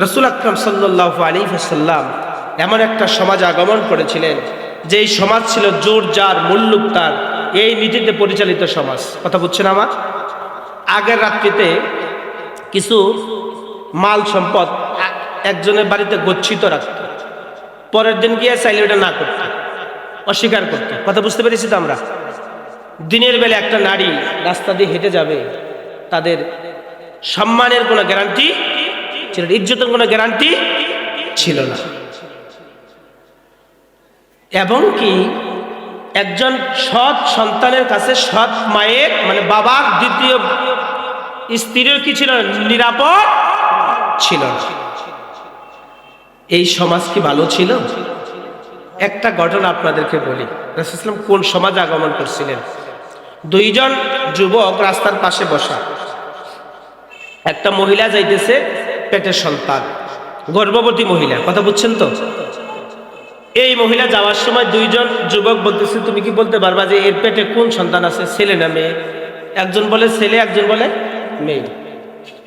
রাসূল আকরাম সাল্লাল্লাহু আলাইহি ওয়াসাল্লাম এমন একটা সমাজ আগমন করেছিলেন যেই সমাজ ছিল জোর জার মুল্লুক তার এই নীতিতে পরিচালিত সমাজ। কথা বুঝছেন আমার? আগের রাত্রিতে কিছু মাল সম্পদ একজনের বাড়িতে গচ্ছিত রাখত, পরের দিন গিয়ে চাইলে ওটা না করত, অস্বীকার করত। কথা বুঝতে পেরেছি তো আমরা? দিনের বেলা একটা নারী রাস্তা দিয়ে হেঁটে যাবে, তাদের সম্মানের কোনো গ্যারান্টি ছিল না, ইজ্জতের কোনো গ্যারান্টি ছিল না। এবং কি একজন সৎ সন্তানের কাছে সৎ মায়ের মানে বাবার দ্বিতীয় স্ত্রীর কি ছিল, নিরাপদ ছিল না। এই সমাজ কি ভালো ছিল? একটা ঘটনা আপনাদেরকে বলি। রাসূলুল্লাহ সাল্লাল্লাহু আলাইহি ওয়াসাল্লাম কোন সমাজ আগমন করছিলেন? দুইজন যুবক রাস্তার পাশে বসা, একটা মহিলা যাইতেছে, পেটের সন্তান, গর্ভবতী মহিলা। কথা বুঝছেন তো? এই মহিলা যাওয়ার সময় দুইজন যুবক বলতেছে, তুমি কি বলতে পারবা যে এর পেটে কোন সন্তান আছে, ছেলে না মেয়ে? একজন বলে ছেলে, একজন বলে মেয়ে।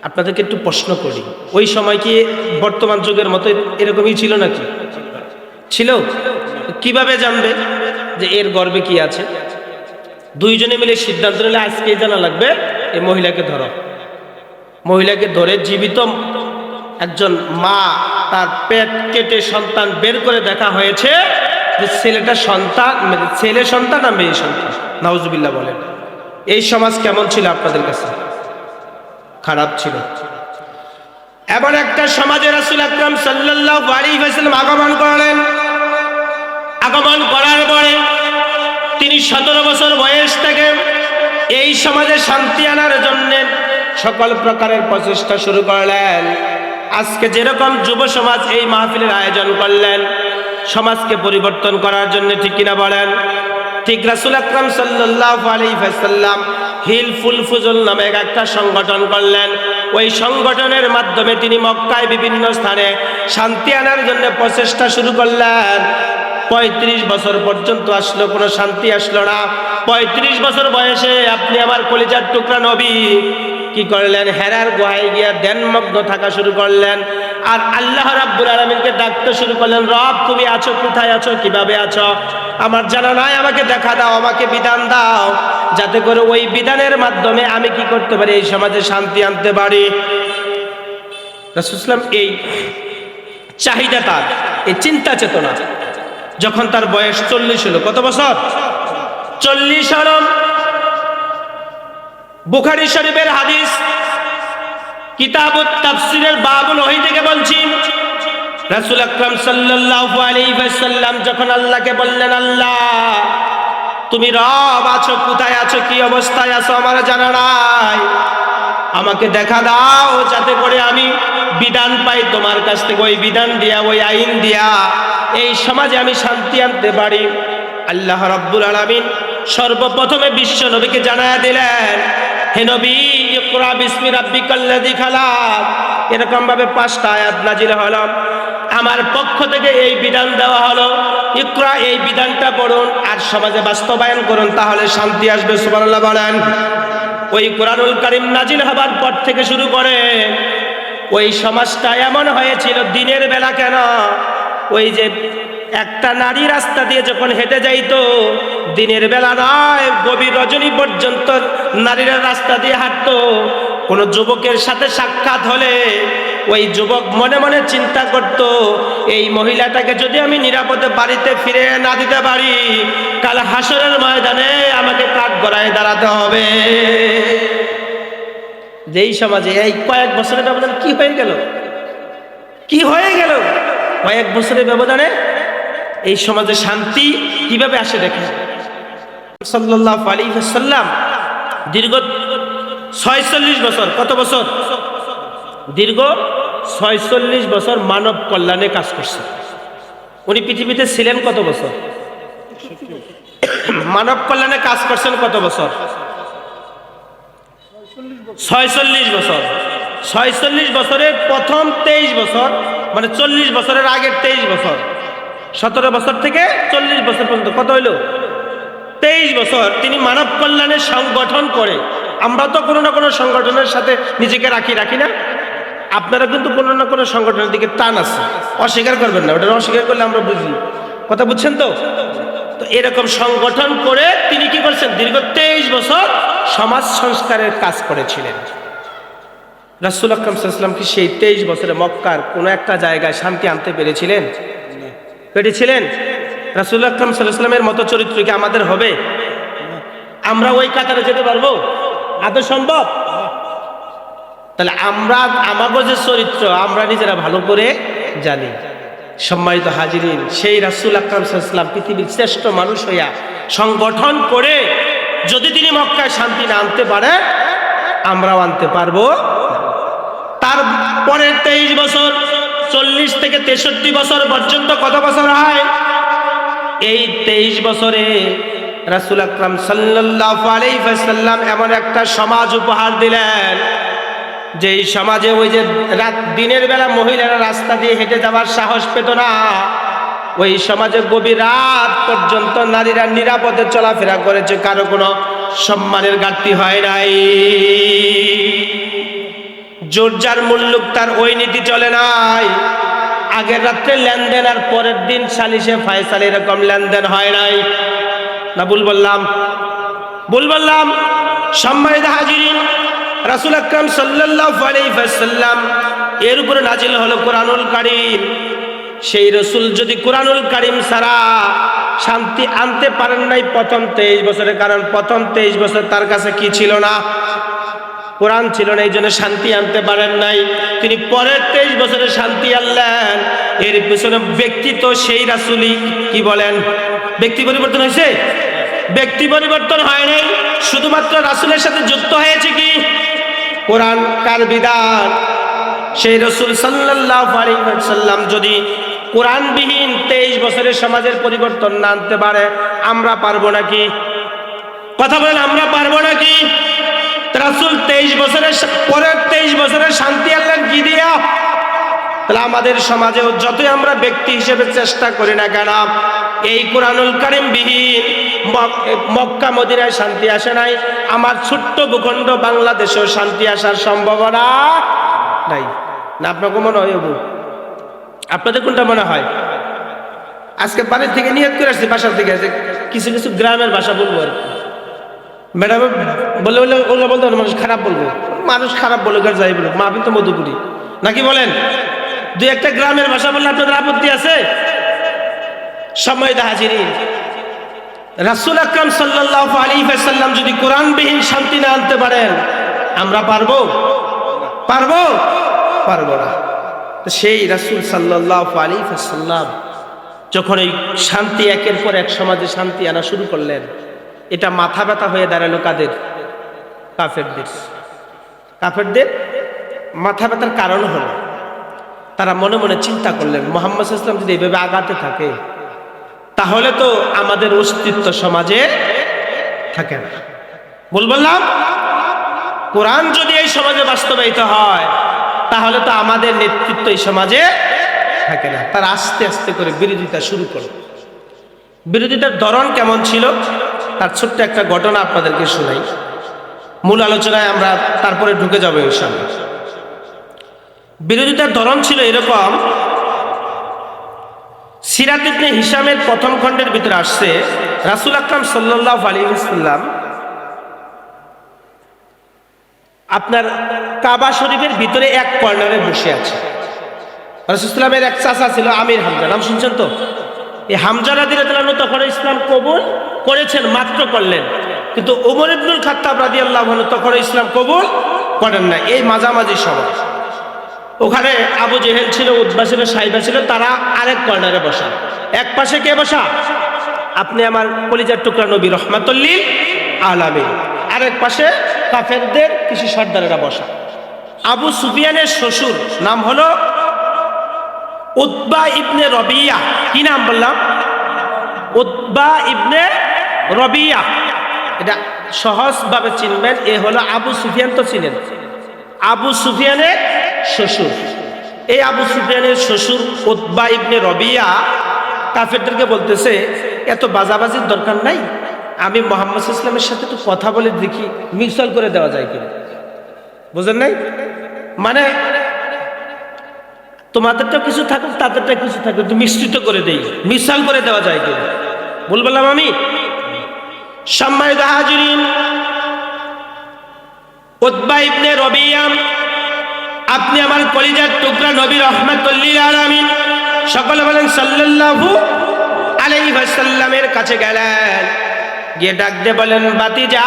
আপনাদেরকে একটু প্রশ্ন করি, ওই সময় কি বর্তমান যুগের মতো এরকমই ছিল নাকি? ছিল। কিভাবে জানবে যে এর গর্ভে কি আছে? দুইজনে মিলে সিদ্ধান্ত নিলে আজকেই জানা লাগবে, এই মহিলাকে ধরো। মহিলাকে ধরে জীবিত একজন মা তার পেট কেটে সন্তান বের করে দেখা হয়েছে যে ছেলেটা সন্তান, ছেলে সন্তান না মেয়ে সন্তান। নাউজুবিল্লাহ বলেন। এই সমাজ কেমন ছিল আপনাদের কাছে? খারাপ ছিল। এমন একটা সমাজে রাসূল আকরাম সাল্লাল্লাহু আলাইহি ওয়াসাল্লাম আগমন করলেন। আগমন করার পরে তিনি 17 বছর বয়স থেকে এই সমাজে শান্তি আনার জন্য সকল প্রকারের প্রচেষ্টা শুরু করলেন। আজকে যেরকম যুব সমাজ এই মাহফিলের আয়োজন করলেন সমাজকে পরিবর্তন করার জন্য, ঠিক কিনা বলেন? ঠিক রাসূল আকরাম সাল্লাল্লাহু আলাইহি ওয়াসাল্লাম হিলফুল ফুজুল নামে একটা সংগঠন করলেন। ওই সংগঠনের মাধ্যমে তিনি মক্কায় বিভিন্ন স্থানে শান্তি আনার জন্য প্রচেষ্টা শুরু করলেন। 35 বছর পর্যন্ত আসলো, কোনো শান্তি আসলো না। 35 বছর বয়সে আপনি আমার কলিজার টুকরা নবী কি করলেন? হেরার গুহায় গিয়া ধ্যানমগ্ন থাকা শুরু করলেন। আর আল্লাহ রাব্বুল আলামিনকে ডাকতে শুরু করলেন, রব তুমি আছো, কোথায় আছো, কিভাবে আছো আমার জানা নাই, আমাকে দেখা দাও, আমাকে বিধান দাও, যাতে করে ওই বিধানের মাধ্যমে আমি কি করতে পারি, এই সমাজে শান্তি আনতে পারি। রাসূলুল্লাহ সাল্লাল্লাহু আলাইহি ওয়াসাল্লাম এই চাহিদা, তার এই চিন্তা চেতনা যখন তার বয়স 40 হলো, কত বছর? 40 হলো। বুখারী শরীফের হাদিস, কিতাবুত তাফসীরের বাবুল ওহী থেকে বলছি, রাসূল আকরাম সাল্লাল্লাহু আলাইহি ওয়াসাল্লাম যখন আল্লাহকে বললেন, আল্লাহ তুমি রব আছো, কোথায় আছো, কি অবস্থায় আছো আমার জানা নাই, আমাকে দেখা দাও যাতে করে আমি বিধান পাই তোমার কাছ থেকে, ওই বিধান দিয়া, ওই আইন দিয়া এই সমাজে আমি শান্তি আনতে পারি। আল্লাহ রাব্বুল আলামিন সর্বপ্রথমে বিশ্ব নবীকে জানায়া দিলেন, হে নবী ইকরা বিসমি রাব্বিকাল্লাযী খালাক। এরকম ভাবে 5টা আয়াত নাজিল হলো, আমার পক্ষ থেকে এই বিধান দেওয়া হলো, ইকরা এই বিধানটা পড়ুন আর সমাজে বাস্তবায়ন করুন, তাহলে শান্তি আসবে। সুবহানাল্লাহ বলেন। ওই কোরআনুল কারীম নাজিল হবার পর থেকে শুরু করে ওই সমাজটা এমন হয়েছিল, দিনের বেলা কেন, ওই যে একটা নারী রাস্তা দিয়ে যখন হেঁটে যাইতো, দিনের বেলা নয় গভীর রজনী পর্যন্ত নারীরা রাস্তা দিয়ে হাঁটতো। কোনো যুবকের সাথে সাক্ষাৎ হলে ওই যুবক মনে মনে চিন্তা করত, এই মহিলাটাকে যদি আমি নিরাপদে বাড়িতে ফিরে না দিতে পারি, কাল হাসরের ময়দানে আমাকে কাঠগড়ায় দাঁড়াতে হবে। যেই সমাজে এই কয়েক বছরের ব্যবধানে কি হয়ে গেল, কি হয়ে গেল, কয়েক বছরের ব্যবধানে এই সমাজে শান্তি কিভাবে আসে দেখেন। সাল্লাল্লাহু আলাইহি ওয়াসাল্লাম দীর্ঘ 46 বছর, কত বছর? দীর্ঘ 46 বছর মানব কল্যাণে কাজ করছেন। উনি পৃথিবীতে ছিলেন কত বছর? মানব কল্যাণে কাজ করছেন কত বছর? 46 বছর। 46 বছরের প্রথম 23 বছর, মানে 40 বছরের আগের 23 বছর, 17 বছর থেকে 40 বছর পর্যন্ত কত হইল? 23 বছর তিনি মানব কল্যাণের সংগঠন করে। আমরা তো কোনো না কোনো সংগঠনের সাথে নিজেকে রাখি না? আপনারা কিন্তু কোনো না কোনো সংগঠনের দিকে টান আছে, অস্বীকার করবেন না, ওটা অস্বীকার করলে আমরা বুঝি, কথা বুঝছেন তো? তো এরকম সংগঠন করে তিনি কি করছেন, দীর্ঘ 23 বছর সমাজ সংস্কারের কাজ করেছিলেন। রাসূল আকরাম সাল্লাল্লাহু আলাইহি ওয়াসাল্লাম কি সেই 23 বছরে মক্কার কোনো একটা জায়গায় শান্তি আনতে পেরেছিলেন? পেরেছিলেন? রাসূল আকরাম সাল্লাল্লাহু আলাইহি ওয়াসাল্লামের মতো চরিত্র কি আমাদের হবে? আমরা ওই কাতারে যেতে পারবো? আদৌ সম্ভব? তাহলে আমরা আমাদের যে চরিত্র আমরা নিজেরা ভালো করে জানি। সম্মানিত হাজিরিন, সেই রাসূল আকরাম সাল্লাল্লাহু আলাইহি ওয়াসাল্লাম পৃথিবীর শ্রেষ্ঠ মানুষ হইয়া সংগঠন করে যদি তিনি মক্কায় শান্তি না আনতে পারে, আমরাও আনতে পারবো? তার পরের 23 বছর 40 থেকে 63 বছর পর্যন্ত কত বছর হয়? এই 23 বছরে রাসূল আকরাম সাল্লাল্লাহু আলাইহি ওয়াসাল্লাম এমন একটা সমাজ উপহার দিলেন, যেই সমাজে ওই যে দিনের বেলা মহিলারা রাস্তা দিয়ে হেঁটে যাওয়ার সাহস পেত না, ওই সমাজে গভীর রাত পর্যন্ত নারীরা নিরাপদে চলাফেরা করেছে, কারো কোনো সম্মানের ঘাটতি হয় নাই। জোরজার মুল্লুক তার ওই নীতি চলে নাই। আগের রাত্রে লেনদেন আর পরের দিন সালিশে ফায়সালা এরকম লেনদেন হয় নাই। না ভুল বললাম? ভুল বললাম? সম্মানিত হাজিরিন, রাসূল আকরাম সাল্লাল্লাহু আলাইহি ওয়াসাল্লাম এর উপরে নাজিল হলো কোরআনুল কারীম। সেই রাসূল যদি কোরআনুল কারীম ছাড়া শান্তি আনতে পারেন নাই প্রথম 23 বছরে, কারণ প্রথম 23 বছর তার কাছে কি ছিল না? কোরআন ছিল না, এই জন্য শান্তি আনতে পারেন নাই। তিনি পরের 23 বছরে শান্তি আনলেন। এর পিছনে ব্যক্তি তো সেই রাসূলই। কি বলেন? ব্যক্তি পরিবর্তন হয়েছে? ব্যক্তি পরিবর্তন হয় নাই, শুধুমাত্র রাসূলের সাথে যুক্ত হয়েছে কি? কোরআন কার বিধান। সেই রাসূল সাল্লাল্লাহু আলাইহি ওয়াসাল্লাম যদি কোরআনবিহীন 23 বছরের সমাজের পরিবর্তন না আনতে পারে, আমরা পারবো নাকি? কথা বলেন, আমরা পারবো নাকি? রাসূল 23 বছরের পরের 23 বছরের শান্তি আনলেন কি দিয়া? তাহলে আমাদের সমাজেও যতই আমরা ব্যক্তি হিসেবে চেষ্টা করি না কেন, এই কোরআনুল কারীম বিহীন মক্কা মদিনায় শান্তি আসে নাই, আমার ছোট্ট ভূখণ্ড বাংলাদেশেও শান্তি আসার সম্ভাবনা নাই। না আপনাকে মনে হয়? আপনাদের কোনটা মনে হয়? আজকে বাড়ির থেকে নিয়ত করে আসছি, বাসার থেকে কিছু কিছু গ্রামের ভাষা বলবো আর কি। ম্যাডাম বলে বলে ওগুলো বলতে মানুষ খারাপ বলবো, মানুষ খারাপ বলে আর যাই বলুক, মা তো মধুপুরি নাকি বলেন? দুই একটা গ্রামের ভাষা বললে আপনাদের আপত্তি আছে? সম্মানিত হাজিরিন, রাসূল আকরাম সাল্লাল্লাহু আলাইহি ওয়াসাল্লাম যদি কোরআনবিহীন শান্তি না আনতে পারেন, আমরা পারবো? পারবো? পারবো না। সেই রাসূল সাল্লাল্লাহু আলাইহি ওয়াসাল্লাম যখন এই শান্তি একের পর এক সমাজে শান্তি আনা শুরু করলেন, এটা মাথা ব্যথা হয়ে দাঁড়ালো কাদের? কাফেরদের। কাফেরদের মাথা ব্যথার কারণ হলো তারা মনে মনে চিন্তা করলেন, মুহাম্মদ সাল্লাল্লাহু আলাইহি ওয়াসাল্লাম যদি এইভাবে আগাতে থাকে তাহলে তো আমাদের অস্তিত্ব সমাজে থাকে না। বললাম, কোরআন যদি এই সমাজে বাস্তবায়িত হয় তাহলে তো আমাদের নেতৃত্ব এই সমাজে থাকে না। তারা আস্তে আস্তে করে বিরোধিতা শুরু করল। বিরোধিতার ধরন কেমন ছিল তার ছোট্ট একটা ঘটনা আপনাদেরকে শোনাই, মূল আলোচনায় আমরা তারপরে ঢুকে যাবো ইনশাআল্লাহ। বিরোধিতার ধরন ছিল এরকম, সিরাত ইবনে হিশামের প্রথম খণ্ডের ভিতরে আসছে, রাসূল আকরাম সাল্লাল্লাহু আলাইহি ওয়াসাল্লাম আপনার কাবা শরীফের ভিতরে এক কর্নারে বসে আছে। রাসূল সাল্লামের এক চাচা ছিল আমির হামজা, নাম শুনছেন তো? এই হামজা রাদিয়াল্লাহু আনহু তখন ইসলাম কবুল করেছেন, মাত্র করলেন, কিন্তু ওমর ইবনুল খাত্তাব রাদিয়াল্লাহু আনহু তখন ইসলাম কবুল করেন না। এই মাঝামাঝি সময় ওখানে আবু জেহেল ছিল, উতবা ছিল, সাইবা ছিল, তারা আরেক কর্নারে বসা। এক পাশে কে বসা? আপনি আমার কলিজার টুকরা নবী রাহমাতুল লিল আলামিন। আরেক পাশে কাফেরদের কিছু সর্দারেরা বসা। আবু সুফিয়ানের শ্বশুর নাম হলো উতবা ইবনে রবিয়া। কি নাম বললাম? Utba ibn Rabia. এটা সহজভাবে চিনবেন, এ হলো আবু সুফিয়ান, তো চিনেন, আবু সুফিয়ানের শ্বশুর। এই আবু সুফিয়ানের শ্বশুর উতবা ইবনে রবিয়া কাফেরদেরকে বলতেছে, এত বাজাবাজির দরকার নাই, আমি মুহাম্মদ সাল্লাল্লাহু আলাইহি ওয়াসাল্লামের সাথে একটু কথা বলে দেখি, মিক্সাল করে দেওয়া যায় কিনা। বুঝেন নাই? মানে তোমাদেরটা কিছু থাকুক, তাদেরটা কিছু থাকুক, একটু মিশ্রিত করে দেই, মিশ্রণ করে দেওয়া যায় কি বললাম আমি। সম্মানিত হাজিরিন, উতবা ইবনে রবিয়া, আপনি আমার কলিজার টুকরা নবী রাহমাতুল লিল আলামিন, সকলে বলেন সাল্লাল্লাহু আলাইহি ওয়াসাল্লামের কাছে গেলেন, গিয়ে ডাক দিয়ে বলেন, ভাতিজা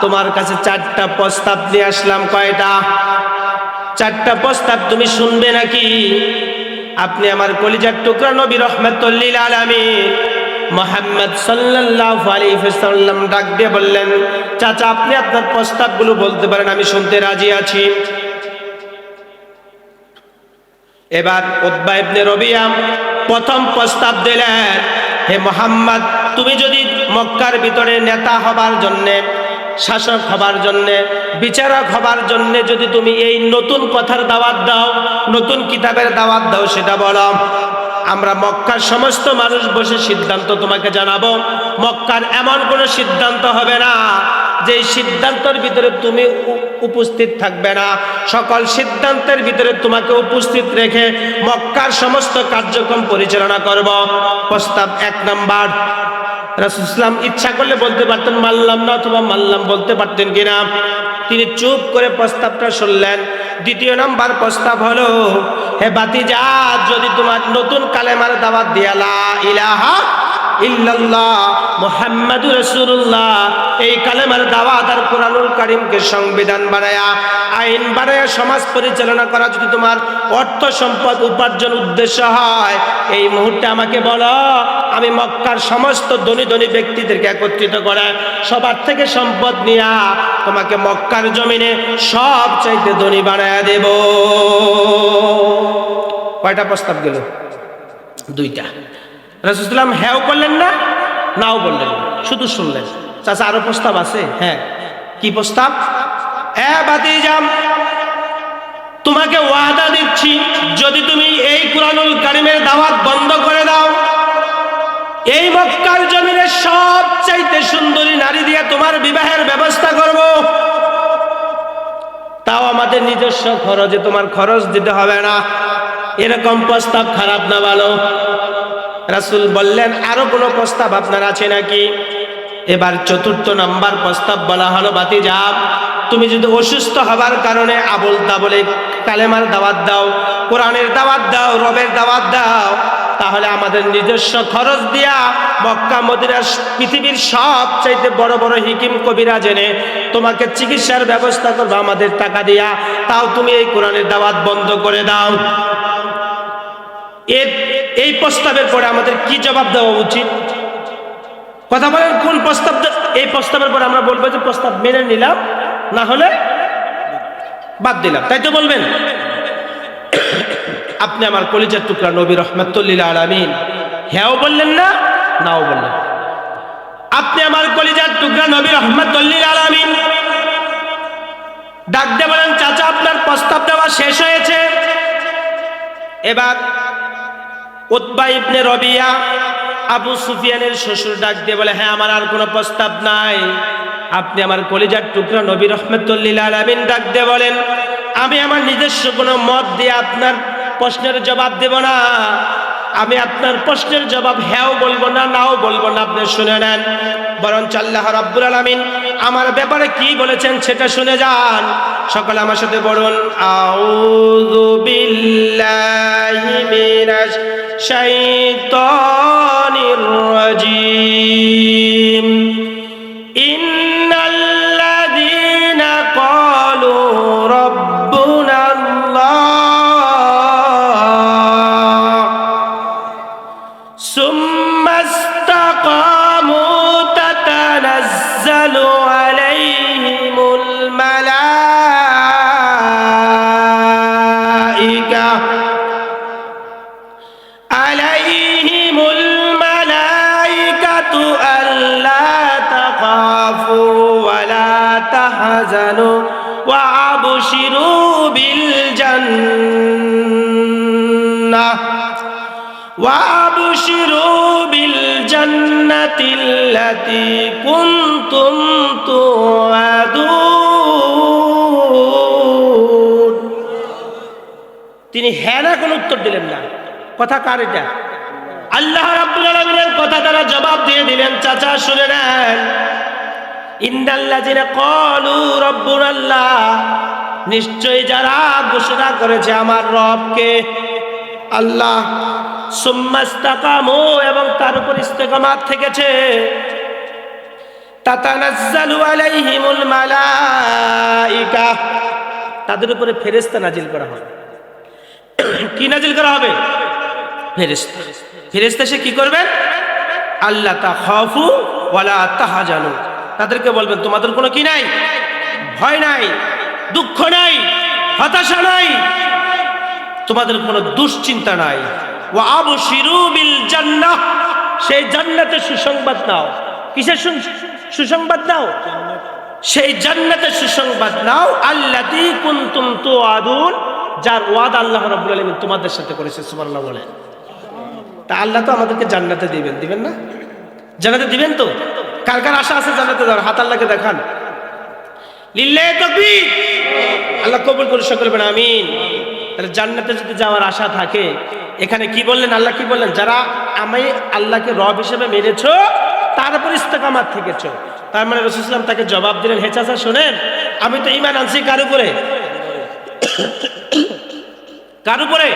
তোমার কাছে 4টা প্রস্তাব নিয়ে আসলাম। কয়টা? 4টা প্রস্তাব, তুমি শুনবে নাকি? আপনি আমার কলিজার টুকরা নবী রাহমাতুল লিল আলামিন মুহাম্মদ সাল্লাল্লাহু আলাইহি ওয়াসাল্লাম ডাক দিয়ে বললেন, চাচা আপনি আপনার প্রস্তাবগুলো বলতে পারেন, আমি শুনতে রাজি আছি। এবার উতবা ইবনে রবিয়া প্রথম প্রস্তাব দিলেন, হে মুহাম্মদ, তুমি যদি মক্কার ভিতরে নেতা হবার জন্যে, শাসক হবার জন্যে, বিচারক হবার জন্যে যদি তুমি এই নতুন কথার দাওয়াত দাও, নতুন কিতাবের দাওয়াত দাও, সেটা বলো। আমরা মক্কার সমস্ত মানুষ বসে সিদ্ধান্ত তোমাকে জানাবো। মক্কার এমন কোনো সিদ্ধান্ত হবে না যে সিদ্ধান্তের ভিতরে তুমি উপস্থিত থাকবে না। সকল সিদ্ধান্তের ভিতরে তোমাকে উপস্থিত রেখে মক্কার সমস্ত কার্যক্রম পরিচালনা করব। প্রস্তাব 1 নাম্বার। রাসূল সাল্লাল্লাহু আলাইহি ওয়াসাল্লাম ইচ্ছা করলে বলতে পারতেন মানলাম না, অথবা মানলাম বলতে পারতেন কিনা, তিনি চুপ করে প্রস্তাবটা শুনলেন। 2 নাম্বার প্রস্তাব হলো, হে ভাতিজা, যদি তোমার নতুন কালেমার দাওয়াত দিয়া লা ইলাহা ইল্লাল্লাহ মুহাম্মাদুর রাসূলুল্লাহ, এই কালেমার দাওয়াত আর কুরআনুল কারীমকে সংবিধান বানায়া, আইন বানায়া সমাজ পরিচালনা করা যদি তোমার অর্থ সম্পদ উপার্জন উদ্দেশ্য হয়, এই মুহূর্তে আমাকে বলো, আমি মক্কার সমস্ত ধনী ধনী ব্যক্তিদেরকে একত্রিত করে সবার থেকে সম্পদ নিয়া তোমাকে মক্কার জমিনে সব চাইতে ধনী বানায়া দেব। কয়টা প্রস্তাব গেল? 2টা। রাসূল সাল্লাল্লাহু আলাইহি ওয়াসাল্লাম হ্যাঁও করলেন না, নাও বললেন না, শুধু শুনলেন। চাচা আরো প্রস্তাব আছে? হ্যাঁ। কি প্রস্তাব? ভাতিজা, তোমাকে ওয়াদা দিচ্ছি, যদি তুমি এই কুরআনুল কারীমের দাওয়াত বন্ধ করে দাও, এই মক্কার জমিনে সবচাইতে সুন্দরী নারী দিয়ে তোমার বিবাহের ব্যবস্থা করব, তাও আমাদের নিজস্ব খরচে, তোমার খরচ দিতে হবে না। এরকম প্রস্তাব খারাপ না ভালো? রাসূল বললেন, আরো কোনো প্রস্তাব আপনার আছে নাকি? এবার 4 নাম্বার প্রস্তাব বলা হলো, ভাতিজা, তুমি যদি অসুস্থ হবার কারণে আবল তাবলে কালেমার দাওয়াত দাও, কোরআনের দাওয়াত দাও, রবের দাওয়াত দাও, তাহলে আমাদের নিজস্ব খরচ দিয়া মক্কা মদিনার পৃথিবীর সবচাইতে বড় বড় হিকিম কবিরা জেনে তোমাকে চিকিৎসার ব্যবস্থা করবে আমাদের টাকা দিয়া, তাও তুমি এই কোরআনের দাওয়াত বন্ধ করে দাও। এই প্রস্তাবের পরে আমাদের কি জবাব দেওয়া উচিত? কথা বলেন, কোন প্রস্তাব? এই প্রস্তাবের পরে আমরা বলবো যে প্রস্তাব মেনে নিলাম, না হলে বাদ দিলাম, তাই তো বলবেন? আপনি আমার কলিজার টুকরা নবী রাহমাতুল লিল আলামিন হ্যাঁও বললেন না, নাও বললেন। আপনি আমার কলিজার টুকরা নবী রাহমাতুল লিল আলামিন ডাক দিয়ে বলেন, চাচা আপনার প্রস্তাব দেওয়া শেষ হয়েছে। এবার উতবা ইবনে রবিয়া, আবু সুফিয়ানের শ্বশুর, ডাক দিয়ে বলে, হ্যাঁ আমার আর কোনো প্রস্তাব নাই। আপনি আমার কলিজার টুকরা নবী রাহমাতুল লিল আলামিন ডাক দিয়ে বলেন, আমি আমার নিজস্ব কোনো মত দিয়ে আপনার প্রশ্নের জবাব দেব না। আমি আপনার প্রশ্নের জবাব হ্যাঁও বলবো না, নাও বলবো না, আপনি শুনে নেন। বরঞ্চ আল্লাহ রাব্বুল আলামিন আমার ব্যাপারে কি বলেছেন সেটা শুনে যান। সকলে আমার সাথে বলুন, আউযু বিল্লাহি মিনাশ শাইতানির রাজীম। ইন্নাল্লাযীনা ক্বালু রাব্বুনা আল্লাহ সুম্মা ইসতাকামু তাতানাজ্জালু আলাইহিমুল মালাইকা আল্লা তাখাফু ওয়া লা তাহজানু ওয়া আবশিরু বিল জান্নাহ জান্নাতিল্লাতী কুনতুম তুআদুন। তিনি হ্যাঁ না কোনো উত্তর দিলেন না। কথা কার এটা? আল্লাহ রাব্বুল আলামিনের কথা তারা জবাব দিয়ে দিলেন। চাচা শুনে নেন, ইন্নাল্লাযিনা ক্বালু রাব্বুনাল্লাহ, নিশ্চয়ই যারা ঘোষণা করেছে আমার রবকে আল্লাহ, সুম্মাস্তাকামু, এবং তার উপর ইস্তেকামাত থেকেছে, তাতানাজ্জালু আলাইহিমুল মালাইকা, তাদের উপরে ফেরেশতা নাজিল করা হবে। কি নাজিল করা হবে? ফেরেশতা। ফেরেশতা সে কি করবেন? আল্লাহ তাখাফু ওয়ালা তাহজানু, তাদেরকে বলবেন তোমাদের কোনো কি নাই, ভয় নাই, দুঃখ নাই, হতাশা নাই, তোমাদের কোনো দুশ্চিন্তা নাই। ওয়া আবশিরু বিল জান্নাহ, সেই জান্নাতের সুসংবাদ নাও। কিসের সুসংবাদ নাও? সেই জান্নাতের সুসংবাদ নাও। আল্লাতী কুনতুম তুআদুন, যার ওয়াদা আল্লাহ রাব্বুল আলামিন তোমাদের সাথে করেছে। সুবহানাল্লাহ বলেন। তা আল্লাহ তো আমাদেরকে জান্নাতে দিবেন, দিবেন না? জান্নাতে দিবেন তো? কার কার আশা আছে জান্নাতে যাওয়ার? হাত আল্লাহকে দেখান। লিল্লাহি তাকবীর। আল্লাহ কবুল করে সকলে বলেন আমিন। তাহলে জান্নাতে যদি যাওয়ার আশা থাকে, এখানে কি বললেন? আল্লাহ কি বললেন? যারা আমি আল্লাহকে রব হিসেবে মেনেছো, তার উপর ইস্তেকামাত থেকেছো। তার মানে রাসূল সাল্লাল্লাহু আলাইহি ওয়াসাল্লাম তাকে জবাব দিলেন, হে চাচা শোনেন, আমি তো ঈমান আনছি কার উপরে? কার উপরে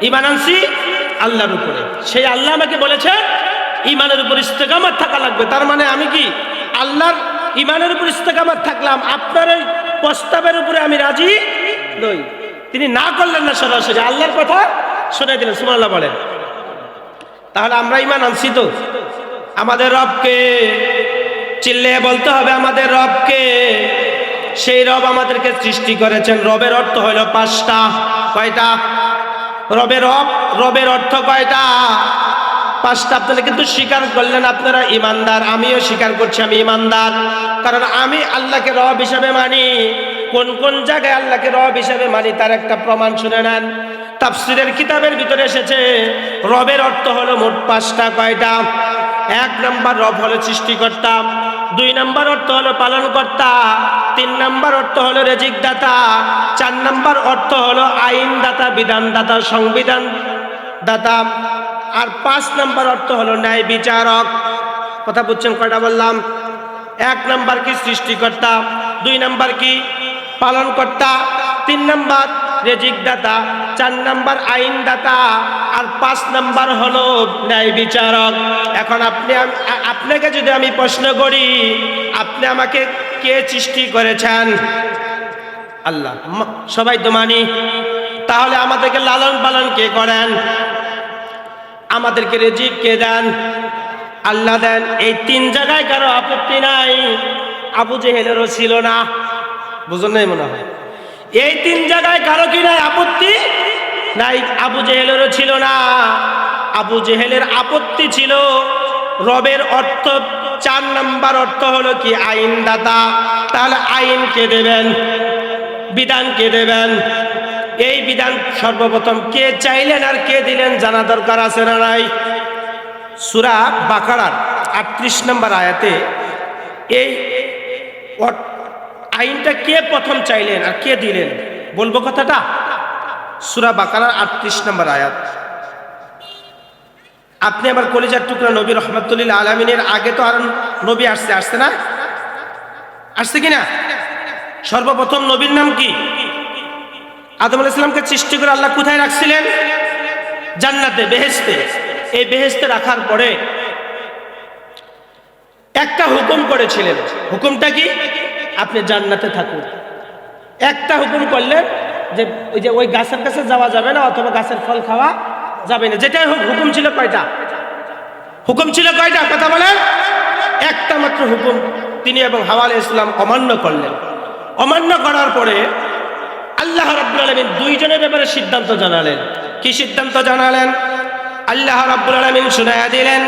ঈমান আনছি? আল্লাহর উপরে। সেই আল্লাহ আমাকে বলেছে ঈমানের উপর ইস্তেকামাত থাকা লাগবে। তার মানে আমি কি আল্লাহর ঈমানের উপর ইস্তেকামাত থাকলাম, আপনার এই প্রস্তাবের উপরে আমি রাজি নই। তিনি না করলেন না, সরাসরি আল্লাহর কথা শুনে দিলেন। সুবহানাল্লাহ বলেন। তাহলে আমরা ঈমান আনছি তো আমাদের রবকে, চিল্লে বলতে হবে আমাদের রবকে। সেই রব আমাদেরকে সৃষ্টি করেছেন। রবের অর্থ হলো পাঁচটা। কয়টা? রবের অর্থ কয়টা? পাঁচটা। আপনারা কিন্তু স্বীকার করলেন আপনারা ঈমানদার, আমিও স্বীকার করছি আমি ঈমানদার, কারণ আমি আল্লাহকে রব হিসাবে মানি। কোন কোন জায়গায় আল্লাহকে রব হিসাবে মানি তার একটা প্রমাণ শুনে নেন। তাফসীরের কিতাবের ভিতরে এসেছে রবের অর্থ হলো মোট পাঁচটা। কয়টা? এক নম্বর রব হলো সৃষ্টিকর্তা, দুই নম্বর অর্থ হলো পালনকর্তা, তিন নম্বর অর্থ হলো রিজিক দাতা, চার নম্বর অর্থ হলো আইন দাতা, বিধান দাতা, সংবিধান দাতা, আর পাঁচ নম্বর অর্থ হলো ন্যায় বিচারক। কথা বুঝছেন? কয়টা বললাম? এক নম্বর কি? সৃষ্টিকর্তা, দুই নম্বর কি? পালনকর্তা, তিন নম্বর রিজিক দাতা, চার নম্বর আইন দাতা, আর পাঁচ নম্বর হলো ন্যায় বিচারক। এখন আপনাকে যদি আমি প্রশ্ন করি, আপনি আমাকে কে সৃষ্টি করেছেন? আল্লাহ। সবাই তো মানি। তাহলে আমাদেরকে লালন পালন কে করেন? আমাদেরকে রিজিক কে দেন? আল্লাহ দেন। এই তিন জায়গায় কারো আপত্তি নাই। আবু জেহেলেরও ছিল না। বুঝুন নাই মনে হয়? এই তিন জায়গায় কারো কি নাই? আপত্তি নাই। আবু জেহেলেরও ছিল না। আবু জেহেলের আপত্তি ছিল রবের অর্থ, চার নম্বর অর্থ হলো কি? আইন দাতা। তাহলে আইন কে দেবেন? বিধান কে দেবেন? এই বিধান সর্বপ্রথম কে চাইলেন আর কে দিলেন জানা দরকার আছে না নাই? সূরা বাকারার ৩৮ নম্বর আয়াতে এই আইনটা কে প্রথম চাইলেন আর কে দিলেন বলবো কথাটা। সূরা বাকারার ৩৮ নম্বর আয়াত। আপনি আবার কলিজার টুকরা নবী রহমাতুল্লিল আলামিনের আগে তো আর নবী আসছে না? আসছে কিনা? সর্বপ্রথম নবীর নাম কি? আদম আলাইহিস সালামকে সৃষ্টি করে আল্লাহ কোথায় রাখছিলেন? জান্নাতে, বেহেশতে। এই বেহেশতে রাখার পরে একটা হুকুম করেছিলেন। হুকুমটা কি? আপনি জান্নাতে থাকুন। একটা হুকুম করলেন যে ওই গাছের কাছে যাওয়া যাবে না, অথবা গাছের ফল খাওয়া যাবে না। যেটাই হোক, হুকুম ছিল কয়টা? হুকুম ছিল কয়টা? কথা বলেন। একটা মাত্র হুকুম তিনি এবং হাওয়া আলাইহিস সালাম অমান্য করলেন। অমান্য করার পরে আল্লাহ রাব্বুল আলামিন দুইজনের ব্যাপারে সিদ্ধান্ত জানালেন। কি সিদ্ধান্ত জানালেন? আল্লাহ রাব্বুল আলামিন শুনায়া দিলেন,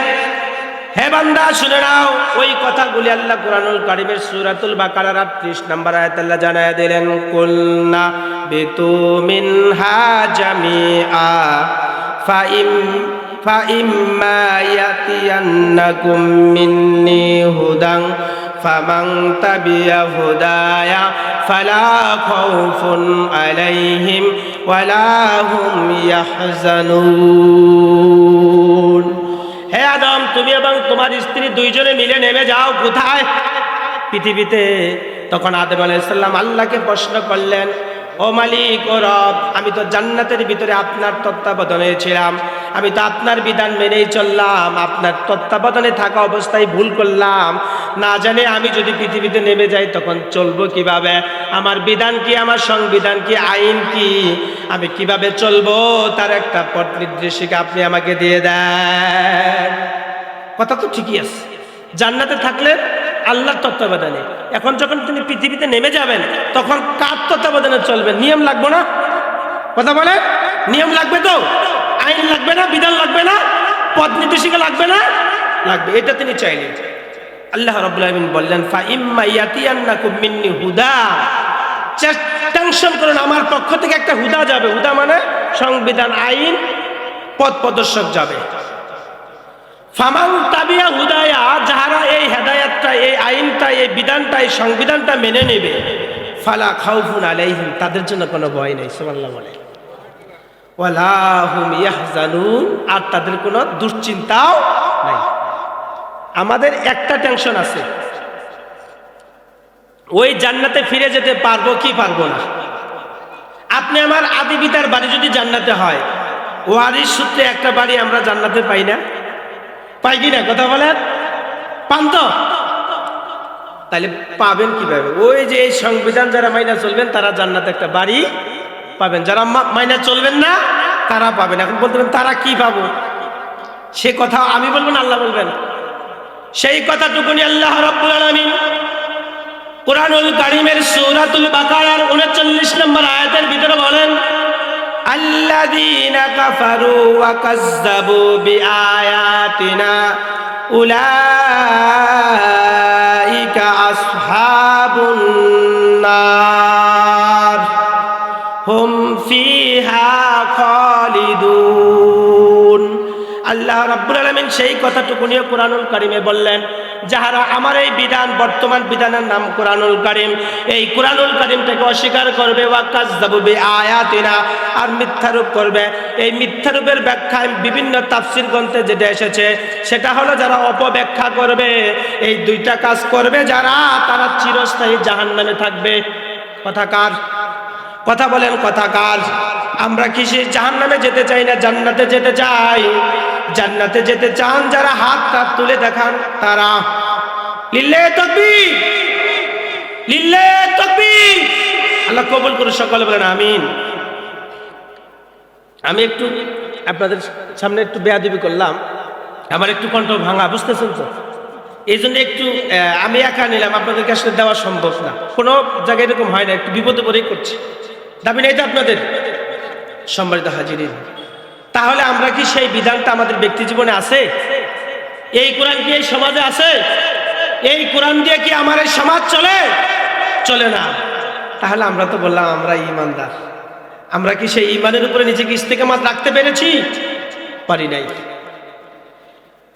হে বান্দা শুনে নাও। ওই কথাগুলি আল্লাহ কুরআনুল কারীমের সূরাতুল বাকারার ৩৮ নম্বর আয়াতে আল্লাহ জানায়া দিলেন, কুলনা বিতু মিনহা জামিআ ফাইম্মা ইয়াতিয়ান্নাকুম মিন্নি হুদান ফামান তাবিয়া হুদায়া ফালা খাউফুন আলাইহিম ওয়ালা হুম ইয়াহজানুন। হে আদম, তুমি এবং তোমার স্ত্রী দুইজনে মিলে নেমে যাও। কোথায়? পৃথিবীতে। তখন আদম আলাইহিস সালাম আল্লাহকে প্রশ্ন করলেন, ও মালিক, ও রব, আমি তো জান্নাতের ভিতরে আপনার তত্ত্বাবধানে ছিলাম, আমি তো আপনার বিধান মেনেই চললাম, আপনার তত্ত্বাবধানে থাকা অবস্থায় ভুল করলাম, না জানে আমি যদি পৃথিবীতে নেমে যাই তখন চলবো কিভাবে? আমার বিধান কি, আমার সংবিধান কি, আইন কি, আমি কিভাবে চলবো তার একটা পথ নির্দেশিকা আপনি আমাকে দিয়ে দেন। কথা তো ঠিকই আছে, জান্নাতে থাকলে আল্লাহর তত্ত্বাবধানে, এখন যখন তিনি পৃথিবীতে নেমে যাবেন তখন কার তত্ত্বাবধানে চলবেন? নিয়ম লাগবে না? কথা বলে, নিয়ম লাগবে তো, আইন লাগবে না, বিধান লাগবে না, পথ নির্দেশিকা লাগবে না? লাগবে। এটা তিনি চাইলেন। আল্লাহ রাব্বুল আলামিন বললেন, ফা ইম্মা ইয়াতিয়ান্নাকুম মিন্নি হুদা, টেনশন করুন, আমার পক্ষ থেকে একটা হুদা যাবে। হুদা মানে সংবিধান, আইন, পথ প্রদর্শক যাবে। ফামান তাবিয়া হুদায়া, যাহারা এই হেদায়াতটা, এই আইনটা, এই বিধানটা, এই সংবিধানটা মেনে নেবে, ফালা খাউফুন আলাইহিম, তাদের জন্য কোনো ভয় নেই। সুবহানাল্লাহ বলে, ওয়ালা হুম ইয়াহজানুন, আর তাদের কোনো দুশ্চিন্তাও নাই। আমাদের একটা টেনশন আছে, ওই জান্নাতে ফিরে যেতে পারবো কি পারবো না। আপনি আমার আদি পিতার বাড়ি যদি জান্নাতে হয়, ওয়ারিস সূত্রে একটা বাড়ি আমরা জান্নাতে পাই না? পাই কি না? কথা বলেন, পান তো? তাহলে পাবেন কিভাবে? ওই যে এই সংবিধান যারা মাইনা চলবেন তারা জান্নাতে একটা বাড়ি পাবেন, যারা মাইনা চলবেন না তারা পাবেন। এখন বলতে পারেন তারা কি পাবো? সে কথা আমি বলবো না, আল্লাহ বলবেন। সেই কথাটুকুনি আল্লাহ রাব্বুল আলামিন কুরআনুল কারীমের সূরাতুল বাকারার 39 নম্বর আয়াতের ভিতরে বলেন, আল্লাযীনা কাফারু ওয়া কাযযাবু বিআয়াতিনা উলাইকা আসহাবুন নার হুম ফিহা খালিদুন। আল্লাহ রাব্বুল আলামিন সেই কথাটুকু নিয়ে কুরআনুল কারীমে বললেন, যাহারা আমার এই বিধান, বর্তমান বিধানের নাম কুরআনুল কারীম, এই কুরআনুল কারীমটাকে অস্বীকার করবে, ওয়া কাযযাবু বিআয়াতিনা, আর মিথ্যারূপ করবে। এই মিথ্যারূপের ব্যাখ্যায় বিভিন্ন তাফসীর গ্রন্থে যেটা এসেছে সেটা হলো যারা অপব্যাখ্যা করবে, এই দুইটা কাজ করবে যারা, তারা চিরস্থায়ী জাহান্নামে থাকবে। কথাকার? কথা বলেন, কথাকার? আমরা কি সেই জাহান্নামে যেতে চাই না জান্নাতে যেতে চাই? জান্নাতে যেতে চান যারা হাত তুলে দেখান তারা। লিল্লাহি তাকবীর, লিল্লাহি তাকবীর। আল্লাহ কবুল করুন, সকলে বলেন আমিন। আমি একটু আপনাদের সামনে একটু বেয়াদবি করলাম, আমার একটু কণ্ঠ ভাঙা, বুঝতেছেন তো? এই জন্য একটু আমি একা নিলাম, আপনাদেরকে আসলে দেওয়া সম্ভব না, কোনো জায়গায় এরকম হয় না, একটু বিপদে পড়েই করছি। দাবি নেই তো আপনাদের? সম্মানিত হাজিরিন, তাহলে আমরা কি সেই বিধানটা আমাদের ব্যক্তি জীবনে আছে? এই কোরআন কি এই সমাজে আছে? এই কোরআন দিয়ে কি আমার এই সমাজ চলে? চলে না। তাহলে আমরা তো বললাম আমরা ঈমানদার, আমরা কি সেই ঈমানের উপরে নিজেকে ইস্তেকামাত রাখতে পেরেছি? পারি নাই।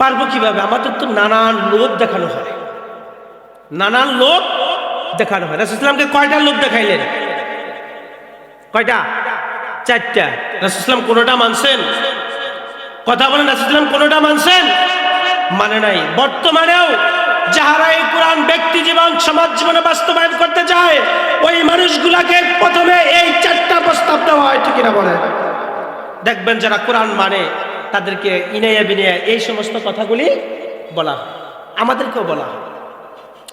পারবো কিভাবে? আমাদের তো নানান লোক দেখানো হয়, নানান লোক দেখানো হয়। রাসূলুল্লাহ সাল্লাল্লাহু আলাইহি ওয়াসাল্লামকে কয়টা লোক দেখাইলেন? কয়টা? 4টা। রাসূলুল্লাহ কোনটা মানছেন? কথা বলেন, রাসূলুল্লাহ কোনটা মানছেন? মানে নাই। বর্তমানেও যাহারা এই কোরআন ব্যক্তি জীবন, সমাজ জীবনে বাস্তবায়ন করতে চায়, ওই মানুষগুলাকে প্রথমে এই 4টা প্রস্তাব দেওয়া হয়, ঠিক না বলেন? দেখবেন যারা কোরআন মানে তাদেরকে ইনায়া বিনায়া এই সমস্ত কথাগুলি বলা হয়, আমাদেরকেও বলা হয়।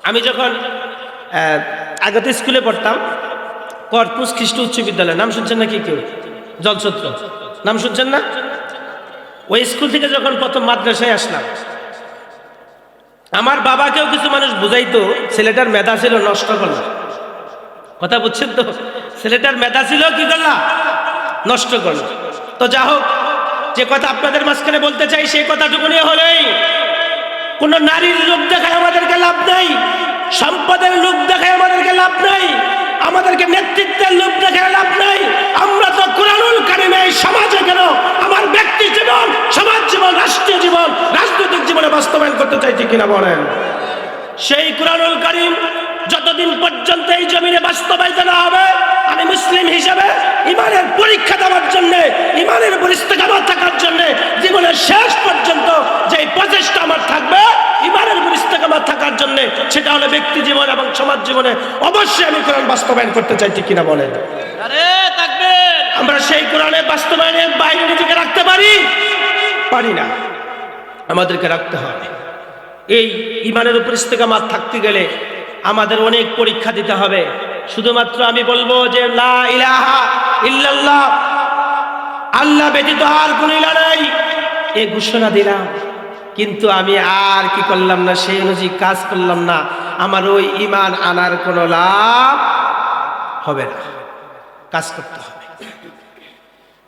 আমি যখন আগে তো স্কুলে পড়তাম, কর্পুস খ্রিস্ট উচ্চ বিদ্যালয়, নাম শুনছেন নাকি কেউ? জলছত্র, নাম শুনছেন না? ওই স্কুল থেকে যখন প্রথম মাদ্রাসায় আসলাম, আমার বাবাকেও কিছু মানুষ বুঝাইতো ছেলেটার মেধা ছিল, নষ্ট করলাম। কথা বুঝছেন তো? ছেলেটার মেধা ছিল, কি করলাম? নষ্ট করলাম। তো যা হোক, যে কথা আপনাদের মাঝখানে বলতে চাই সেই কথাটুকু নিয়ে হলেই, কোন নারীর লোক দেখায় আমাদেরকে লাভ নাই, সম্পদের লোক দেখায় আমাদেরকে লাভ নাই, আমাদেরকে নেতৃত্বের লোক দেখায় লাভ নাই। আমরা তো কুরআনুল কারীমে এই সমাজে কেন আমার ব্যক্তি জীবন, সমাজ জীবন, রাষ্ট্রীয় জীবন, রাজনৈতিক জীবনে বাস্তবায়ন করতে চাই, ঠিক কিনা বলেন? সেই কুরআনুল কারীম যতদিন পর্যন্ত এই জমিনে বাস্তবায়িত না হবে, আমি মুসলিম হিসেবে ইমানের পরীক্ষা দেওয়ার জন্য, ইমানের উপর ইস্তেকামত থাকার জন্য জীবনের শেষ পর্যন্ত যে প্রচেষ্টা আমার থাকবে ইমানের উপর ইস্তেকামত থাকার জন্য, সেটা হলো ব্যক্তি জীবন এবং সমাজ জীবনে অবশ্যই আমি কোরআন বাস্তবায়ন করতে চাই। ঠিক কিনা বলেন? আমরা সেই কোরআনের বাস্তবায়নের বাইরে নিজেকে রাখতে পারি না, আমাদেরকে রাখতে হবে। এই ইমানের উপর ইস্তেকামত থাকতে গেলে আমাদের অনেক পরীক্ষা দিতে হবে। শুধুমাত্র আমি বলবো যে লা ইলাহা ইল্লাল্লাহ, আল্লাহ ব্যতীত আর কোনো ইলাহ নাই, এই ঘোষণা দিলাম, কিন্তু আমি আর কি করলাম না, সেই অনুযায়ী কাজ করলাম না, আমার ওই ঈমান আনার কোনো লাভ হবে না। কাজ করতে হবে।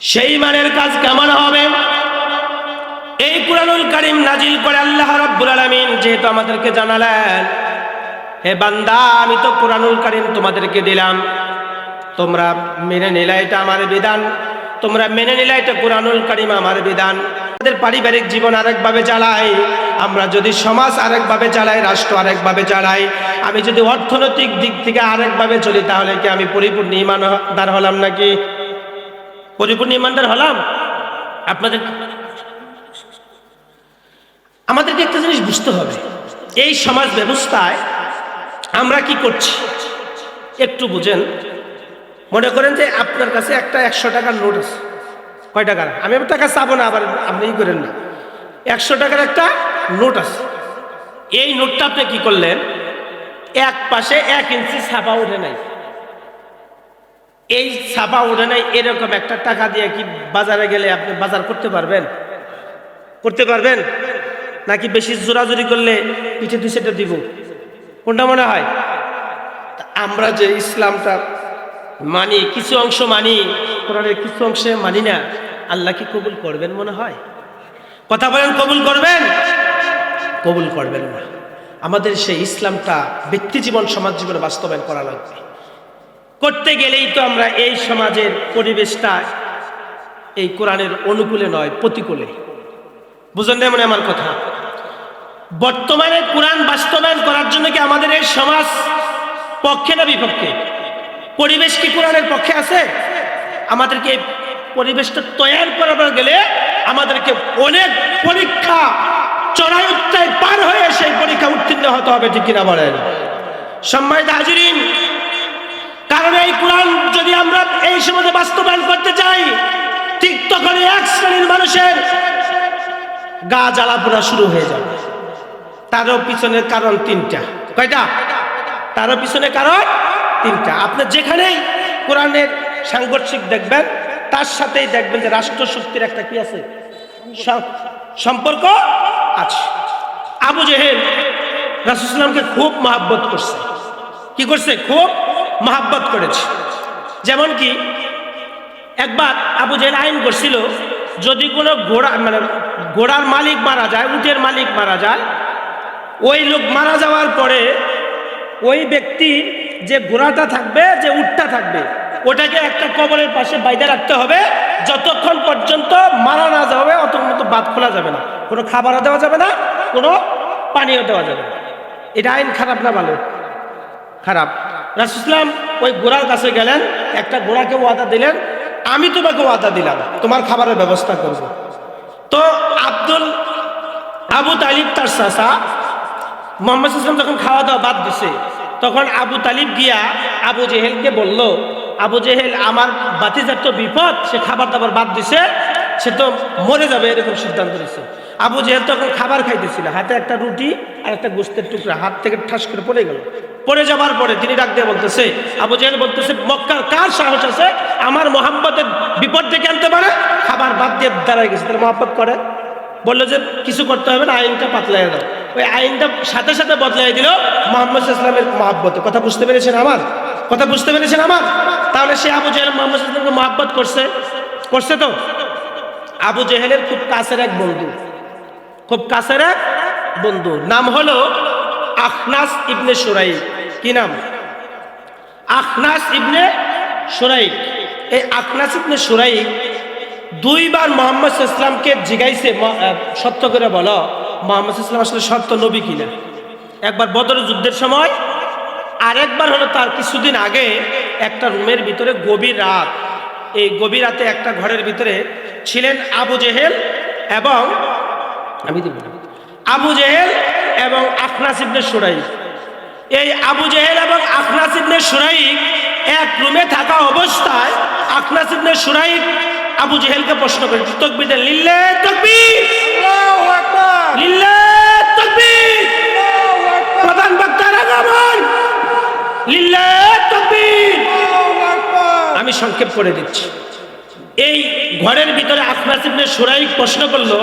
সেই ঈমানের কাজ কেমন হবে? এই কুরআনুল কারীম নাজিল করে আল্লাহ রাব্বুল আলামিন যেহেতু আমাদেরকে জানালেন, হে বান্দা, আমি তো কুরআনুল কারীম তোমাদেরকে দিলাম, তোমরা মেনে নিলে এটা আমার বিধান, তোমরা মেনে নিলে এটা কুরআনুল কারীম আমার বিধান। আমাদের পারিবারিক জীবন আরেকভাবে চালাই, আমরা যদি সমাজ আরেকভাবে চালাই, রাষ্ট্র আরেকভাবে চালাই, আমি যদি অর্থনৈতিক দিক থেকে আরেকভাবে চলি, তাহলে কি আমি পরিপূর্ণ ঈমানদার হলাম নাকি? পরিপূর্ণ ঈমানদার হলাম? আমাদেরকে একটা জিনিস বুঝতে হবে, এই সমাজ ব্যবস্থায় আমরা কি করছি একটু বুঝেন। মনে করেন যে আপনার কাছে একটা 100 টাকার নোট আছে। কয় টাকার? আমি টাকা চাবো না, আবার আপনি করেন না। 100 টাকার একটা নোট আছে। এই নোটটা আপনি কি করলেন, এক পাশে 1 ইঞ্চি ছাপা ওঠে নাই, এই ছাপা ওঠে নাই, এরকম একটা টাকা দিয়ে কি বাজারে গেলে আপনি বাজার করতে পারবেন? নাকি বেশি জোরাজুরি করলে পিঠে 2 সেটা দিব? কোনটা মনে হয়? আমরা যে ইসলামটা মানি, কিছু অংশ মানি, কোরআনের কিছু অংশে মানি না, আল্লাহ কি কবুল করবেন মনে হয়? কথা বলেন, কবুল করবেন? কবুল করবেন না। আমাদের সেই ইসলামটা ব্যক্তি জীবন, সমাজ জীবনে বাস্তবায়ন করা লাগবে। করতে গেলেই তো আমরা এই সমাজের পরিবেশটা এই কোরআনের অনুকূলে নয়, প্রতিকূলে। বুঝলেন না মনে আমার কথা? বর্তমানে কোরআন বাস্তবায়ন করার জন্য কি আমাদের এই সমাজ পক্ষে না বিপক্ষে? পরিবেশ কি কোরআনের পক্ষে আছে? আমাদেরকে এই পরিবেশটা তৈরি করার গেলে আমাদেরকে অনেক পরীক্ষা, চড়াই উত্তরায় পার হয়ে সেই পরীক্ষা উত্তীর্ণ হতে হবে। ঠিক কিনা বলেন? সম্মানিত হাজিরিন, কারণ এই কোরআন যদি আমরা এই সমাজে বাস্তবায়ন করতে চাই, ঠিক তখন এক শ্রেণীর মানুষের গা জ্বালা পোড়া শুরু হয়ে যাবে। তারও পিছনের কারণ 3টা। কয়টা? তারও পিছনে কারণ 3টা। আপনি যেখানেই কোরআনের সাংঘর্ষিক দেখবেন, তার সাথেই দেখবেন যে রাষ্ট্রশক্তির একটা কি আছে, সম্পর্ক আছে। আবু জেহেল রাসূলুল্লাহ সাল্লাল্লাহু আলাইহি ওয়াসাল্লামকে খুব মহব্বত করছে। কি করছে? খুব মহব্বত করেছে। যেমন কি একবার আবু জেহেল আইন করছিল, যদি কোনো ঘোড়ার মালিক মারা যায়, উটের মালিক মারা যায়, ওই লোক মারা যাওয়ার পরে ওই ব্যক্তির যে ঘোড়াটা থাকবে, যে উটটা থাকবে, ওটাকে একটা কবরের পাশে বাইধে রাখতে হবে, যতক্ষণ পর্যন্ত মারা না যাবে অতক্ষণ তো বাদ খোলা যাবে না, কোনো খাবারও দেওয়া যাবে না, কোনো পানিও দেওয়া যাবে না। এটা আইন খারাপ না ভালো? খারাপ। রাসূলুল্লাহ ওই ঘোড়ার কাছে গেলেন, একটা ঘোড়াকে ওয়াদা দিলেন, আমি তোমাকে ওয়াদা দিলাম তোমার খাবারের ব্যবস্থা করব। তো আবু তালিব তার চাচা মুহাম্মদ সাল্লাল্লাহু আলাইহি ওয়াসাল্লাম যখন খাওয়া দাওয়া বাদ দিছে, তখন আবু তালিব গিয়া আবু জেহেলকে বলল, আবু জেহেল আমার ভাতিজার তো বিপদ, সে খাবার দাবার বাদ দিছে, সে তো মরে যাবে, এরকম সিদ্ধান্ত নিয়েছে। আবু জেহেল তখন খাবার খাইতেছিল, হাতে একটা রুটি আর একটা গোশতের টুকরা, হাত থেকে ঠাস করে পড়ে গেল। পড়ে যাবার পরে তিনি ডাক দিয়ে বলতেছে, আবু জেহেল বলতেছে, মক্কার কার সাহস আছে আমার মোহাম্মতের বিপদ ডেকে আনতে পারে? খাবার বাদ দিয়ে দাঁড়ায় গেছে, তাহলে মোহাম্মত করে। বললো যে কিছু করতে হবে না, আইনটা পাতলাই দাও। ওই আইনটা সাথে সাথে বদলাই দিল মুহাম্মদ সাল্লাল্লাহু আলাইহি ওয়াসাল্লামের মহব্বতে। কথা বুঝতে পেরেছেন আমার? কথা বুঝতে পেরেছেন আমার? তাহলে সে আবু জেহেল মুহাম্মদ সাল্লাল্লাহু আলাইহি ওয়াসাল্লামকে মহব্বত করছে তো। আবু জেহেলের খুব কাছের এক বন্ধু, খুব কাছের এক বন্ধু, নাম হলো আখনাস ইবনে শুরাইক। কি নাম? আখনাস ইবনে শুরাইক। এই আখনাস ইবনে শুরাইক 2 বার মুহাম্মদ সাল্লাল্লাহু আলাইহি ওয়াসাল্লামকে জিজ্ঞাসে, সত্য করে বলো মুহাম্মদ সাল্লাল্লাহু আলাইহি ওয়াসাল্লাম আসলে সত্য নবী কিনা? একবার বদর যুদ্ধের সময়, আর একবার হলো তার কিছুদিন আগে একটা রুমের ভিতরে গভীর রাত, এই গভীর রাতে একটা ঘরের ভিতরে ছিলেন আবু জেহেল এবং আবু জেহেল এবং আখনাস ইবনে সুরাইক। এই আবু জেহেল এবং আখনাস ইবনে সুরাইক এক রুমে থাকা অবস্থায় আখনাস ইবনে সুরাইক আবু জেহেলকে প্রশ্ন করে, তাকবীর দেন, লিল্লাহ তাকবীর, আল্লাহু আকবার, লিল্লাহ তাকবীর, আল্লাহু আকবার, প্রধান বক্তার আগমন, লিল্লাহ তাকবীর, আল্লাহু আকবার। আমি সংক্ষেপ করে দিচ্ছি। এই ঘরের ভিতরে আখনাস ইবনে সুরাইক প্রশ্ন করলো,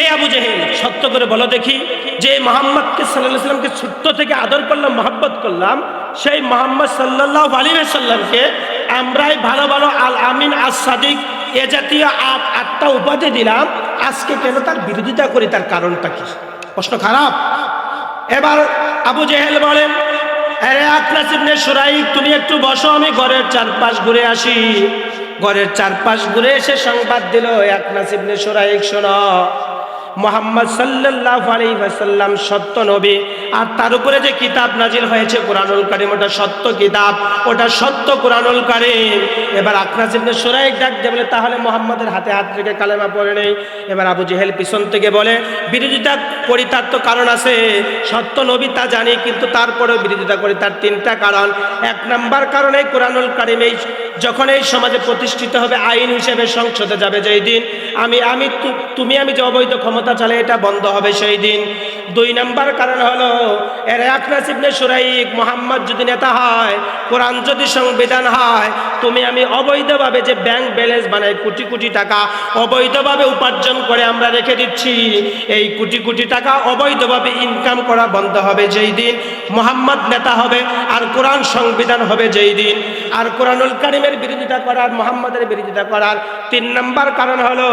এই আবু জেহেল, সত্য করে বলো দেখি, যে মুহাম্মদকে সাল্লাল্লাহু আলাইহি ওয়াসাল্লামকে ছোট্ট থেকে আদর করলাম, মহব্বত করলাম, সেই মুহাম্মদ সাল্লাল্লাহু আলাইহি ওয়াসাল্লামকে আমরাই ভালো ভালো আল আমিন, আস সাদিক, এ জাতীয় আটটা উপাধি দিলাম, আজকে কেন তার বিরোধিতা করি, তার কারণটা কি? প্রশ্ন খারাপ। এবার আবু জেহেল বলেন, আরে আখনাস ইবনে সুরাইক, তুমি একটু বসো, আমি ঘরের চারপাশ ঘুরে আসি। ঘরের চারপাশ ঘুরে এসে সংবাদ দিল, আখনাস ইবনে সুরাইক, শোনো, মুহাম্মদ সাল্লাল্লাহু আলাইহি ওয়াসাল্লাম সত্য নবী, আর তার উপরে যে কিতাব নাজিল হয়েছে কুরআনুল কারীম, ওটা সত্য কিতাব, ওটা সত্য কুরআনুল কারীম। এবার আখনাস ইবনে সুরাইক ডাক দিয়ে বলে, তাহলে মুহাম্মাদের হাতে হাত রেখে কালেমা পড়ে নেই। এবার আবু জেহেল পিছন থেকে বলে, বিরোধিতা করি তার তো কারণ আছে, সত্য নবী তা জানি, কিন্তু তারপরেও বিরোধিতা করি তার তিনটা কারণ। এক নাম্বার কারণ, এই কুরআনুল কারীম যখন এই সমাজে প্রতিষ্ঠিত হবে, আইন হিসেবে সংসদে যাবে যেই দিন, তুমি আমি যে অবৈধ ক্ষমতা চালে, এটা বন্ধ হবে সেই দিন। দুই নাম্বার কারণ হলো, এর আখনাস ইবনে সুরাইক, মুহাম্মদ যদি নেতা হয়, কোরআন যদি সংবিধান হয়, তুমি আমি অবৈধভাবে যে ব্যাংক ব্যালেন্স বানাই, কোটি কোটি টাকা অবৈধভাবে উপার্জন করে আমরা রেখে দিচ্ছি, এই কোটি কোটি টাকা অবৈধভাবে ইনকাম করা বন্ধ হবে যেই দিন, মুহাম্মদ নেতা হবে, আর কোরআন সংবিধান হবে যেই দিন। আর কোরআনুল কারীমের বিরোধিতা করার, মুহাম্মাদের বিরোধিতা করার তিন নাম্বার কারণ হলো,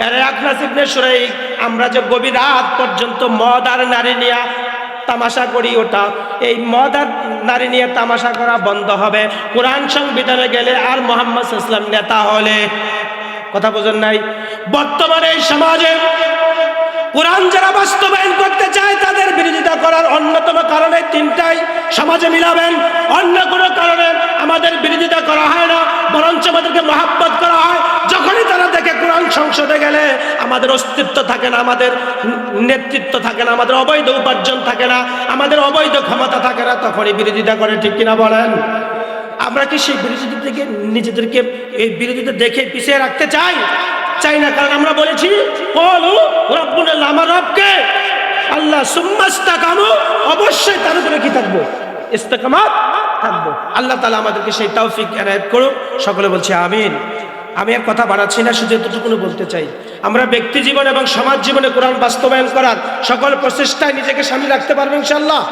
এর আখনাস ইবনে সুরাইক, আমরা যে গভীর রাত পর্যন্ত মদ আর নারী নিয়ে তামাশা করি, ওটা এই মদ আর নারী নিয়ে তামাশা করা বন্ধ হবে কোরআন সংবিধানে গেলে, আর মুহাম্মদ সাল্লাল্লাহু আলাইহি ওয়াসাল্লাম নেতা হলে। কথা বোঝেন নাই? বর্তমানে এই সমাজে কোরআন যারা বাস্তবায়ন করতে চায়, তাদের বিরোধিতা করার অন্যতম কারণে তিনটাই সমাজে মিলাবেন। অন্য কোনো কারণে আমাদের বিরোধিতা করা হয় না, বরঞ্চ আমাদেরকে মহব্বত করা হয়। যখনই তারা দেখে কোরআন সংসদে গেলে আমাদের অস্তিত্ব থাকে না, আমাদের নেতৃত্ব থাকে না, আমাদের অবৈধ উপার্জন থাকে না, আমাদের অবৈধ ক্ষমতা থাকে না, তখনই বিরোধিতা করে। ঠিক কিনা বলেন? আমরা কি সেই বিরোধিতা থেকে নিজেদেরকে, এই বিরোধিতা দেখে পিছিয়ে রাখতে চাই? চাই না। কারণ আমরা বলেছি, ক্বালু রাব্বুনা, আমার রবকে আল্লাহ, সুম্মা ইসতাকামু, অবশ্যই তার উপরে কি থাকবো? ইস্তেকামাত থাকবো। আল্লাহ তাআলা আমাদেরকে সেই তৌফিক এনায়েত করুক। সকলে বলছি আমিন। আমি আর কথা বাড়াচ্ছি না, শুধু এতটুকু বলতে চাই, আমরা ব্যক্তি জীবন এবং সমাজ জীবনে কোরআন বাস্তবায়ন করার সকল প্রচেষ্টায় নিজেকে সামিল রাখতে পারবো ইনশাআল্লাহ।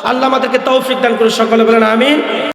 আল্লাহ আমাদেরকে তৌফিক দান করুন। সকলে বলেন আমিন।